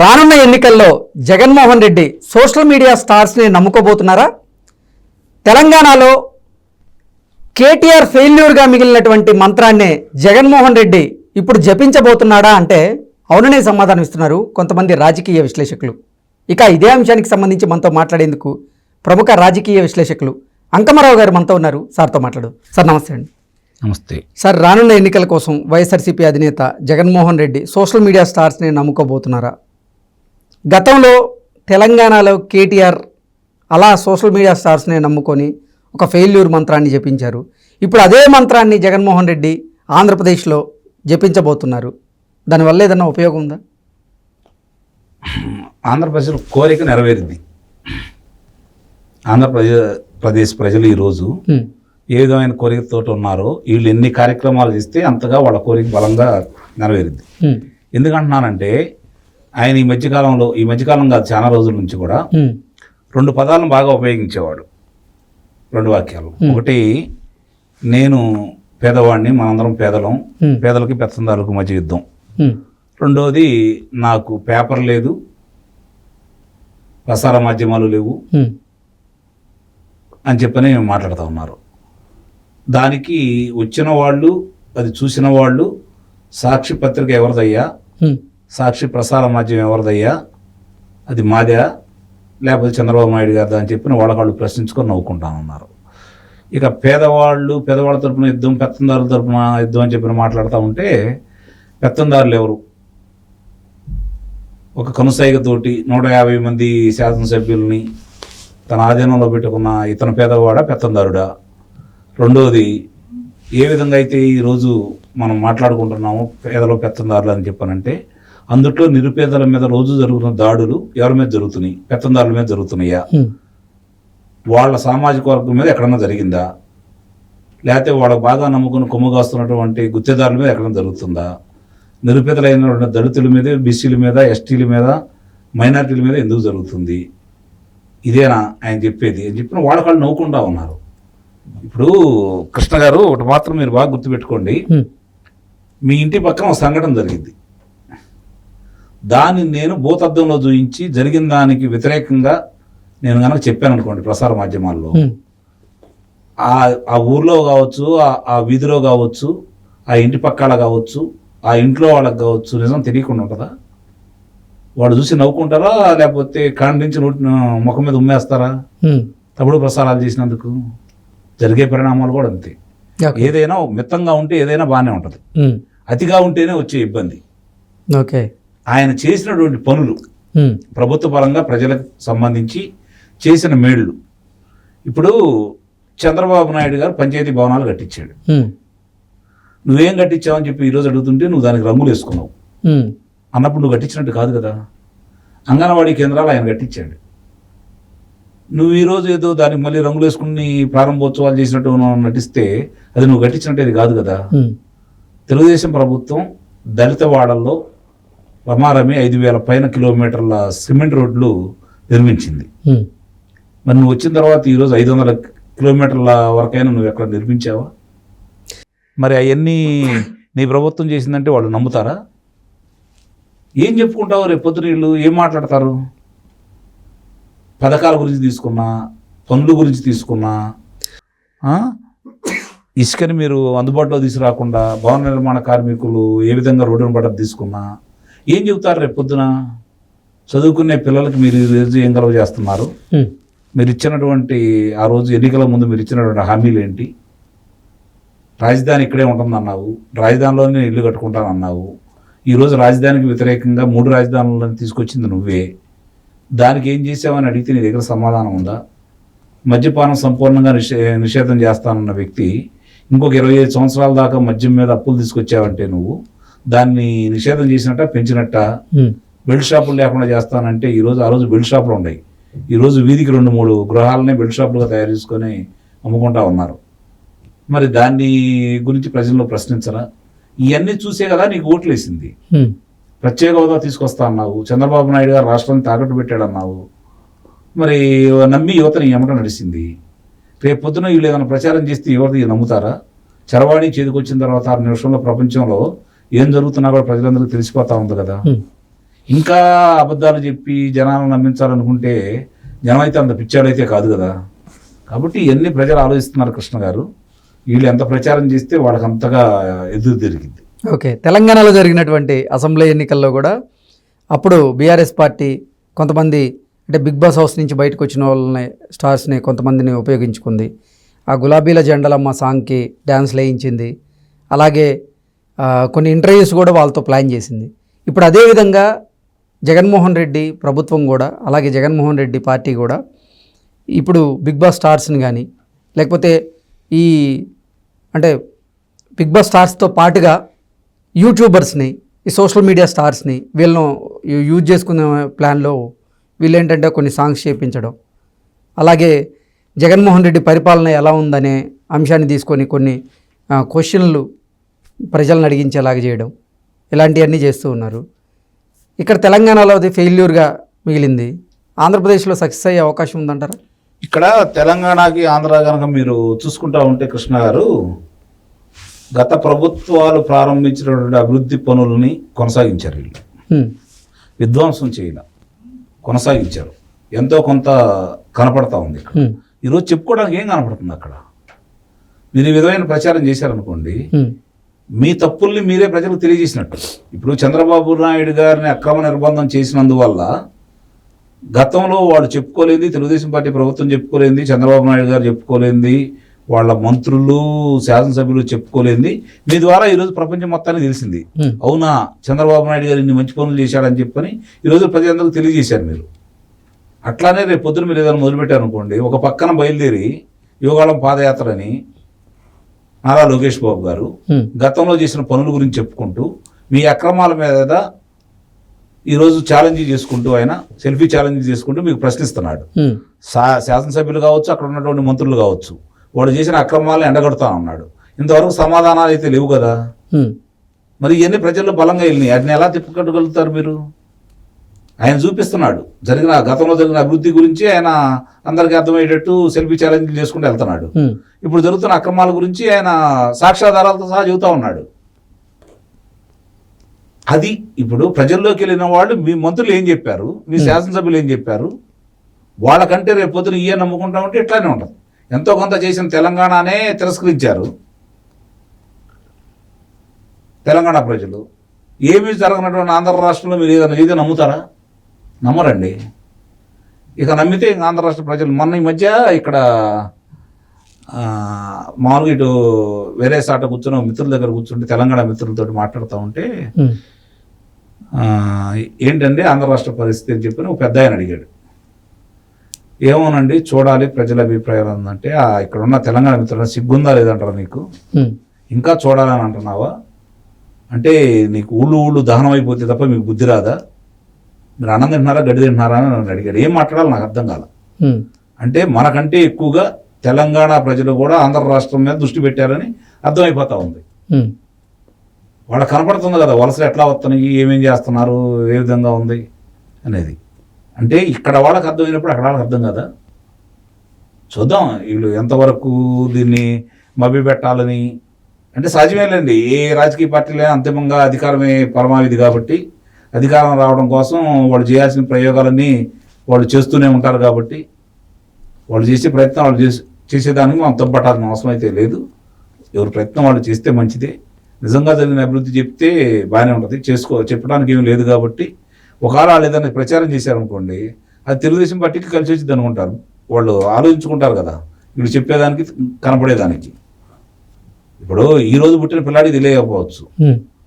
రానున్న ఎన్నికల్లో Jaganmohan Reddy social media స్టార్స్ని నమ్ముకోబోతున్నారా? తెలంగాణలో కేటీఆర్ ఫెయిల్యూర్గా మిగిలినటువంటి మంత్రాన్నే జగన్మోహన్ రెడ్డి ఇప్పుడు జపించబోతున్నాడా అంటే అవుననే సమాధానం ఇస్తున్నారు కొంతమంది రాజకీయ విశ్లేషకులు. ఇక ఇదే అంశానికి సంబంధించి మనతో మాట్లాడేందుకు ప్రముఖ రాజకీయ విశ్లేషకులు అంకమరావు గారు మనతో ఉన్నారు. సార్తో మాట్లాడు. సార్ నమస్తే అండి. నమస్తే సార్, రానున్న ఎన్నికల కోసం వైఎస్ఆర్సీపీ అధినేత జగన్మోహన్ రెడ్డి సోషల్ మీడియా స్టార్స్ని నమ్ముకోబోతున్నారా? గతంలో తెలంగాణలో కేటీఆర్ అలా సోషల్ మీడియా స్టార్స్ని నమ్ముకొని ఒక ఫెయిల్యూర్ మంత్రాన్ని జపించారు. ఇప్పుడు అదే మంత్రాన్ని జగన్మోహన్ రెడ్డి ఆంధ్రప్రదేశ్లో జపించబోతున్నారు. దానివల్ల ఏదన్నా ఉపయోగం ఉందా? ఆంధ్రప్రదేశ్ కోరిక నెరవేరింది. ఆంధ్రప్రదేశ్ ప్రజలు ఈరోజు ఏ విధమైన కోరికతో ఉన్నారో వీళ్ళు ఎన్ని కార్యక్రమాలు చేస్తే అంతగా వాళ్ళ కోరిక బలంగా నెరవేరింది. ఎందుకంటున్నానంటే ఆయన ఈ మధ్యకాలం కాదు, చాలా రోజుల నుంచి కూడా రెండు పదాలను బాగా ఉపయోగించేవాడు. రెండు వాక్యాలు. ఒకటి, నేను పేదవాడిని, మనందరం పేదలం, పేదలకి పెత్తందారులకు మధ్య యుద్ధం. రెండోది, నాకు పేపర్ లేదు, ప్రసార మాధ్యమాలు లేవు అని చెప్పని మాట్లాడుతూ ఉన్నారు. దానికి వచ్చిన వాళ్ళు, అది చూసిన వాళ్ళు, సాక్షి పత్రిక ఎవరిదయ్యా, సాక్షి ప్రసార మాధ్యమం ఎవరిదయ్యా, అది మాదా లేకపోతే చంద్రబాబు నాయుడు గారిదా అని చెప్పిన వాళ్ళకాళ్ళు ప్రశ్నించుకొని నవ్వుకుంటానన్నారు. ఇక పేదవాళ్ళ తరపున యుద్ధం, పెత్తందారుల తరపున యుద్ధం అని చెప్పిన మాట్లాడుతూ ఉంటే, పెత్తందారులు ఎవరు? ఒక కనుసైగతోటి 150 మంది శాసనసభ్యుల్ని తన ఆధీనంలో పెట్టుకున్న ఇతను పేదవాడా, పెత్తందారుడా? రెండోది, ఏ విధంగా అయితే ఈరోజు మనం మాట్లాడుకుంటున్నామో పేదలు పెత్తందారులు అని చెప్పానంటే, అందుట్లో నిరుపేదల మీద రోజు జరుగుతున్న దాడులు ఎవరి మీద జరుగుతున్నాయి? పెత్తందారుల మీద జరుగుతున్నాయా? వాళ్ళ సామాజిక వర్గం మీద ఎక్కడన్నా జరిగిందా? లేకపోతే వాళ్ళకు బాగా నమ్ముకుని కొమ్ముగాస్తున్నటువంటి గుత్తేదారుల మీద ఎక్కడన్నా జరుగుతుందా? నిరుపేదలైన దళితుల మీద, బీసీల మీద, ఎస్టీల మీద, మైనార్టీల మీద ఎందుకు జరుగుతుంది? ఇదేనా ఆయన చెప్పేది అని చెప్పిన వాళ్ళకాళ్ళు నవ్వుకుంటా ఉన్నారు. ఇప్పుడు కృష్ణ గారు, ఒకటి మాత్రం మీరు బాగా గుర్తుపెట్టుకోండి. మీ ఇంటి పక్కన ఒక సంఘటన జరిగింది. దాన్ని నేను భూతద్దంలో చూపించి జరిగిన దానికి వ్యతిరేకంగా నేను కనుక చెప్పాను అనుకోండి ప్రసార మాధ్యమాల్లో, ఆ ఊర్లో కావచ్చు, ఆ వీధిలో కావచ్చు, ఆ ఇంటి పక్కల కావచ్చు, ఆ ఇంట్లో వాళ్ళకి కావచ్చు, నిజం తెలియకుండా ఉంటుందా? వాడు చూసి నవ్వుకుంటారా, లేకపోతే ఖండించి ముఖం మీద ఉమ్మేస్తారా? తప్పుడు ప్రసారాలు చేసినందుకు జరిగే పరిణామాలు కూడా అంతే. ఏదైనా మితంగా ఉంటే ఏదైనా బాగానే ఉంటుంది, అతిగా ఉంటేనే వచ్చే ఇబ్బంది. ఓకే, ఆయన చేసినటువంటి పనులు ప్రభుత్వ పరంగా ప్రజలకు సంబంధించి చేసిన మేళ్లు. ఇప్పుడు చంద్రబాబు నాయుడు గారు పంచాయతీ భవనాలు కట్టించాడు. నువ్వేం కట్టించావని చెప్పి ఈరోజు అడుగుతుంటే నువ్వు దానికి రంగులు వేసుకున్నావు అన్నప్పుడు నువ్వు కట్టించినట్టు కాదు కదా. అంగన్వాడీ కేంద్రాలు ఆయన కట్టించాడు. నువ్వు ఈరోజు ఏదో దానికి మళ్ళీ రంగులు వేసుకుని ప్రారంభోత్సవాలు చేసినట్టు నటిస్తే అది నువ్వు కట్టించినట్టు అది కాదు కదా. తెలుగుదేశం ప్రభుత్వం దళిత వాడల్లో రమారమి 5,000 పైన కిలోమీటర్ల సిమెంట్ రోడ్లు నిర్మించింది. మరి నువ్వు వచ్చిన తర్వాత ఈరోజు 500 కిలోమీటర్ల వరకైనా నువ్వు ఎక్కడ నిర్మించావా? మరి అవన్నీ నీ ప్రభుత్వం చేసిందంటే వాళ్ళు నమ్ముతారా? ఏం చెప్పుకుంటావు? రేపు పొద్దున వీళ్ళు ఏం మాట్లాడతారు? పథకాల గురించి తీసుకున్నా, పనుల గురించి తీసుకున్నా, ఇసుకని మీరు అందుబాటులో తీసుకురాకుండా భవన నిర్మాణ కార్మికులు ఏ విధంగా రోడ్డును పడ్డ తీసుకున్నా ఏం చెబుతారు రేపు పొద్దున? చదువుకునే పిల్లలకి మీరు ఈరోజు ఏం గలవ చేస్తున్నారు? మీరు ఇచ్చినటువంటి ఆ రోజు ఎన్నికల ముందు మీరు ఇచ్చినటువంటి హామీలు ఏంటి? రాజధాని ఇక్కడే ఉంటుందన్నావు, రాజధానిలోనే ఇల్లు కట్టుకుంటానన్నావు. ఈరోజు రాజధానికి వ్యతిరేకంగా 3 రాజధానులను తీసుకొచ్చింది నువ్వే. దానికి ఏం చేసావని అడిగితే నీ దగ్గర సమాధానం ఉందా? మద్యపానం సంపూర్ణంగా నిషేధం చేస్తానన్న వ్యక్తి ఇంకొక 25 సంవత్సరాల దాకా మద్యం మీద అప్పులు తీసుకొచ్చావంటే నువ్వు దాన్ని నిషేధం చేసినట్ట, పెంచినట్ట? బెల్ట్ షాపులు లేకుండా చేస్తానంటే ఆ రోజు బెల్ట్ షాపులు ఉన్నాయి. ఈరోజు వీధికి 2-3 గృహాలనే బెల్ట్ షాపులుగా తయారు చేసుకొని అమ్ముకుంటా ఉన్నారు. మరి దాన్ని గురించి ప్రజల్లో ప్రశ్నించరా? ఇవన్నీ చూసే కదా నీకు ఓట్లు వేసింది. ప్రత్యేక హోదా తీసుకొస్తా అన్నావు, చంద్రబాబు నాయుడు గారు రాష్ట్రాన్ని తాకట్టు పెట్టాడు అన్నావు. మరి నమ్మి యువతని ఎమట నడిచింది. రేపు పొద్దున వీళ్ళు ఏదైనా ప్రచారం చేస్తే యువత నమ్ముతారా? చరవాణి చేతికొచ్చిన తర్వాత 6 నిమిషంలో ప్రపంచంలో ఏం జరుగుతున్నా కూడా ప్రజలందరికీ తెలిసిపోతా ఉంది కదా. ఇంకా అబద్ధాలు చెప్పి జనాలను నమ్మించాలనుకుంటే జనం అయితే అంత పిచ్చాడైతే కాదు కదా. కాబట్టి ఇవన్నీ ప్రజలు ఆలోచిస్తున్నారు కృష్ణ గారు. వీళ్ళు ఎంత ప్రచారం చేస్తే వాళ్ళకి అంతగా ఎదురు తిరిగింది. ఓకే, తెలంగాణలో జరిగినటువంటి అసెంబ్లీ ఎన్నికల్లో కూడా అప్పుడు బీఆర్ఎస్ పార్టీ కొంతమంది అంటే బిగ్ బాస్ హౌస్ నుంచి బయటకు వచ్చిన వాళ్ళని స్టార్స్ని కొంతమందిని ఉపయోగించుకుంది. ఆ గులాబీల జెండలమ్మ సాంగ్కి డ్యాన్స్ వేయించింది. అలాగే కొన్ని ఇంటర్వ్యూస్ కూడా వాళ్ళతో ప్లాన్ చేసింది. ఇప్పుడు అదేవిధంగా జగన్మోహన్ రెడ్డి ప్రభుత్వం కూడా, అలాగే జగన్మోహన్ రెడ్డి పార్టీ కూడా ఇప్పుడు బిగ్ బాస్ స్టార్స్ని కానీ లేకపోతే ఈ అంటే బిగ్ బాస్ స్టార్స్తో పాటుగా యూట్యూబర్స్ని, ఈ సోషల్ మీడియా స్టార్స్ని వీళ్ళను యూజ్ చేసుకునే ప్లాన్లో వీళ్ళు ఏంటంటే కొన్ని సాంగ్స్ చేయించడం, అలాగే జగన్మోహన్ రెడ్డి పరిపాలన ఎలా ఉందనే అంశాన్ని తీసుకొని కొన్ని క్వశ్చన్లు ప్రజలను అడిగించేలాగా చేయడం, ఇలాంటివన్నీ చేస్తూ ఉన్నారు. ఇక్కడ తెలంగాణలో అది ఫెయిల్యూర్గా మిగిలింది. ఆంధ్రప్రదేశ్లో సక్సెస్ అయ్యే అవకాశం ఉందంటారా? ఇక్కడ తెలంగాణకి ఆంధ్ర కనుక మీరు చూసుకుంటా ఉంటే కృష్ణ గారు, గత ప్రభుత్వాలు ప్రారంభించినటువంటి అభివృద్ధి పనులని కొనసాగించారు. వీళ్ళు విధ్వంసం చేయడం కొనసాగించారు. ఎంతో కొంత కనపడతా ఉంది. ఈరోజు చెప్పుకోవడానికి ఏం కనపడుతుంది అక్కడ? మీరు ఈ విధమైన ప్రచారం చేశారనుకోండి, మీ తప్పుల్ని మీరే ప్రజలకు తెలియజేసినట్టు. ఇప్పుడు చంద్రబాబు నాయుడు గారిని అక్రమ నిర్బంధం చేసినందువల్ల గతంలో వాళ్ళు చెప్పుకోలేంది, తెలుగుదేశం పార్టీ ప్రభుత్వం చెప్పుకోలేంది, చంద్రబాబు నాయుడు గారు చెప్పుకోలేంది, వాళ్ళ మంత్రులు శాసనసభ్యులు చెప్పుకోలేంది, మీ ద్వారా ఈరోజు ప్రపంచం మొత్తానికి తెలిసింది. అవునా, చంద్రబాబు నాయుడు గారు ఇన్ని మంచి పనులు చేశాడని చెప్పని ఈరోజు ప్రజలందరికీ తెలియజేశారు మీరు. అట్లానే రేపు పొద్దున మీరు ఏదైనా మొదలుపెట్టారు అనుకోండి, ఒక పక్కన బయలుదేరి యువగాళం పాదయాత్రని నారా లోకేష్ బాబు గారు గతంలో చేసిన పనుల గురించి చెప్పుకుంటూ మీ అక్రమాల మీద ఈరోజు ఛాలెంజ్ చేసుకుంటూ, ఆయన సెల్ఫీ ఛాలెంజ్ చేసుకుంటూ మీకు ప్రశ్నిస్తున్నాడు. శాసనసభ్యులు కావచ్చు, అక్కడ ఉన్నటువంటి మంత్రులు కావచ్చు, వాడు చేసిన అక్రమాలను ఎండగడుతా ఉన్నాడు. ఇంతవరకు సమాధానాలు అయితే లేవు కదా. మరి ఇవన్నీ ప్రజల్లో బలంగా వెళ్ళినాయి. వాటిని ఎలా తిప్పుకట్టగలుగుతారు మీరు? ఆయన చూపిస్తున్నాడు గతంలో జరిగిన అభివృద్ధి గురించి ఆయన అందరికీ అర్థమయ్యేటట్టు సెల్ఫీ ఛాలెంజ్ చేసుకుంటూ వెళ్తున్నాడు. ఇప్పుడు జరుగుతున్న అక్రమాల గురించి ఆయన సాక్ష్యాధారాలతో సహా చెబుతా ఉన్నాడు. అది ఇప్పుడు ప్రజల్లోకి వెళ్ళిన వాళ్ళు, మీ మంత్రులు ఏం చెప్పారు, మీ శాసనసభ్యులు ఏం చెప్పారు, వాళ్ళకంటే రేపు పొద్దున ఇయ్య నమ్ముకుంటా ఉంటే ఇట్లానే ఉంటుంది. ఎంతో కొంత చేసిన తెలంగాణనే తిరస్కరించారు తెలంగాణ ప్రజలు. ఏమీ జరగనటువంటి ఆంధ్ర రాష్ట్రంలో మీరు ఏదైనా నమ్ముతారా? నమ్మరండి. ఇక నమ్మితే ఇంక ఆంధ్ర రాష్ట్ర ప్రజలు మొన్న ఈ మధ్య ఇక్కడ మామూలుగా ఇటు వేరే సాట కూర్చొని మిత్రుల దగ్గర కూర్చుంటే తెలంగాణ మిత్రులతో మాట్లాడుతూ ఉంటే ఏంటండి ఆంధ్ర రాష్ట్ర పరిస్థితి అని చెప్పి ఒక పెద్ద ఆయన అడిగాడు. ఏమోనండి, చూడాలి ప్రజల అభిప్రాయాలు ఉందంటే, ఇక్కడ ఉన్న తెలంగాణ మిత్రులు సిగ్గుందా లేదంటారా నీకు? ఇంకా చూడాలని అంటున్నావా? అంటే నీకు ఊళ్ళు దహనం అయిపోతే తప్ప మీకు బుద్ధి రాదా? మీరు అన్నం తింటున్నారా గడ్డి తింటున్నారా అని నన్ను అడిగాడు. ఏం మాట్లాడాలి నాకు అర్థం కాల. అంటే మనకంటే ఎక్కువగా తెలంగాణ ప్రజలు కూడా ఆంధ్ర రాష్ట్రం మీద దృష్టి పెట్టారని అర్థమైపోతా ఉంది. వాళ్ళకి కనపడుతుంది కదా వలసలు ఎట్లా వస్తున్నాయి, ఏమేం చేస్తున్నారు, ఏ విధంగా ఉంది అనేది. అంటే ఇక్కడ వాళ్ళకి అర్థమైనప్పుడు అక్కడ వాళ్ళకి అర్థం కదా. చూద్దాం వీళ్ళు ఎంతవరకు దీన్ని మభ్యపెట్టాలని. అంటే సహజమేలేండి, ఏ రాజకీయ పార్టీలే అంతిమంగా అధికారమే పరమావిధి కాబట్టి అధికారం రావడం కోసం వాళ్ళు చేయాల్సిన ప్రయోగాలన్నీ వాళ్ళు చేస్తూనే ఉంటారు. కాబట్టి వాళ్ళు చేసే ప్రయత్నం వాళ్ళు చేసేదానికి మనం తప్పట్టాల్సిన అవసరం అయితే లేదు. ఎవరి ప్రయత్నం వాళ్ళు చేస్తే మంచిదే. నిజంగా జరిగిన అభివృద్ధి చెప్తే బాగానే ఉంటుంది, చెప్పడానికి ఏమీ లేదు. కాబట్టి ఒకవేళ వాళ్ళు ఏదైనా ప్రచారం చేశారనుకోండి, అది తెలుగుదేశం పార్టీకి కలిసి వచ్చింది అనుకుంటారు. వాళ్ళు ఆలోచించుకుంటారు కదా వీళ్ళు చెప్పేదానికి కనపడేదానికి. ఇప్పుడు ఈ రోజు పుట్టిన పిల్లాడికి తెలియకపోవచ్చు,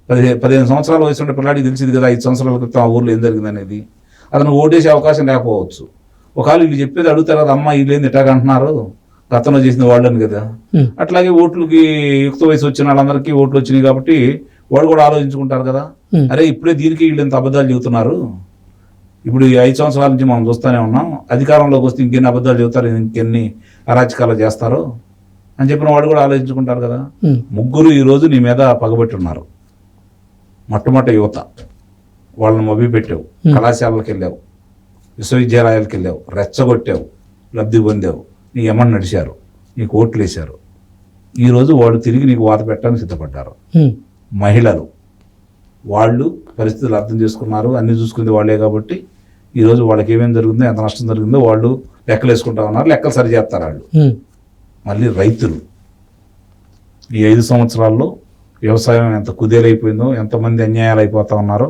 15 సంవత్సరాల వయసు ఉంటే పిల్లాడికి తెలిసింది కదా 5 సంవత్సరాల క్రితం ఆ ఊర్లో ఏం జరిగింది అనేది. అతను ఓటేసే అవకాశం లేకపోవచ్చు. ఒకవేళ వీళ్ళు చెప్పేది అడుగుతారు కదా, అమ్మ వీళ్ళు ఏంది ఇట్టాగా అంటున్నారు, గతంలో చేసిన వాళ్ళని కదా. అట్లాగే ఓట్లకి యుక్త వయసు వచ్చిన వాళ్ళందరికీ ఓట్లు వచ్చినాయి కాబట్టి వాళ్ళు కూడా ఆలోచించుకుంటారు కదా, అరే ఇప్పుడే దీనికి వీళ్ళు ఎంత అబద్ధాలు చెబుతున్నారు, ఇప్పుడు ఈ 5 సంవత్సరాల నుంచి మనం చూస్తూనే ఉన్నాం, అధికారంలోకి వస్తే ఇంకెన్ని అబద్ధాలు చెబుతారు, ఇంకెన్ని అరాచకాలు చేస్తారు అని చెప్పిన వాళ్ళు కూడా ఆలోచించుకుంటారు కదా. ముగ్గురు ఈరోజు నీ మీద పగబెట్టి ఉన్నారు. మొట్టమొదటి యువత, వాళ్ళని మభ్యపెట్టావు, కళాశాలలకు వెళ్ళావు, విశ్వవిద్యాలయాలకు వెళ్ళావు, రెచ్చగొట్టావు, లబ్ధి పొందావు, నీ ఎమ్మని నడిచారు, నీకు ఓట్లు వేశారు. ఈరోజు వాళ్ళు తిరిగి నీకు వాత పెట్టడానికి సిద్ధపడ్డారు. మహిళలు వాళ్ళు పరిస్థితులు అర్థం చేసుకున్నారు, అన్నీ చూసుకుంది వాళ్ళే కాబట్టి ఈరోజు వాళ్ళకి ఏమేమి జరుగుతుందో, ఎంత నష్టం జరిగిందో వాళ్ళు లెక్కలు వేసుకుంటా ఉన్నారు. లెక్కలు సరి చేస్తారు వాళ్ళు. మళ్ళీ రైతులు ఈ 5 సంవత్సరాల్లో వ్యవసాయం ఎంత కుదేలైపోయిందో, ఎంతమంది అన్యాయాలు అయిపోతా ఉన్నారో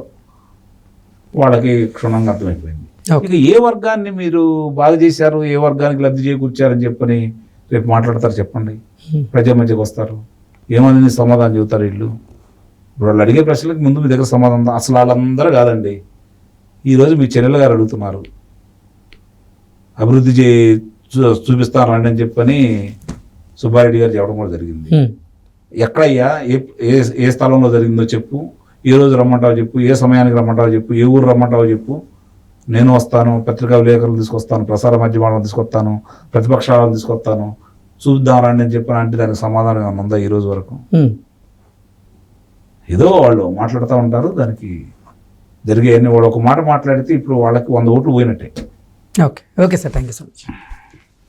వాళ్ళకి క్షుణ్ణంగా అర్థమైపోయింది. ఇక ఏ వర్గాన్ని మీరు బాగా చేశారు, ఏ వర్గానికి లబ్ధి చేకూర్చారని చెప్పని రేపు మాట్లాడతారు చెప్పండి. ప్రజల మధ్యకి వస్తారు, ఏమని సమాధానం చెబుతారు వీళ్ళు? ఇప్పుడు వాళ్ళు అడిగే ప్రశ్నలకు ముందు మీ దగ్గర సమాధానం ఉందా? అసలు వాళ్ళందరూ కాదండి. ఈరోజు మీ చెల్లెలు గారు అడుగుతున్నారు, అభివృద్ధి చూపిస్తాను రండి అని చెప్పని సుబ్బారెడ్డి గారు చెప్పడం కూడా జరిగింది. ఎక్కడయ్యా ఏ స్థలంలో జరిగిందో చెప్పు, ఏ రోజు రమ్మంటావో చెప్పు, ఏ సమయానికి రమ్మంటావో చెప్పు, ఏ ఊరు రమ్మంటావో చెప్పు, నేను వస్తాను, పత్రికా విలేకరులు తీసుకొస్తాను, ప్రసార మాధ్యమాలను తీసుకొస్తాను, ప్రతిపక్షాలను తీసుకొస్తాను, చూద్దాం రండి అని చెప్పిన అంటే దానికి సమాధానం ఏమైనా ఉందా ఈ రోజు వరకు? ఏదో వాళ్ళు మాట్లాడుతూ ఉంటారు, దానికి జరిగే వాళ్ళు ఒక మాట మాట్లాడితే ఇప్పుడు వాళ్ళకి 100 ఓట్లు పోయినట్టే. Okay sir, thank you so much.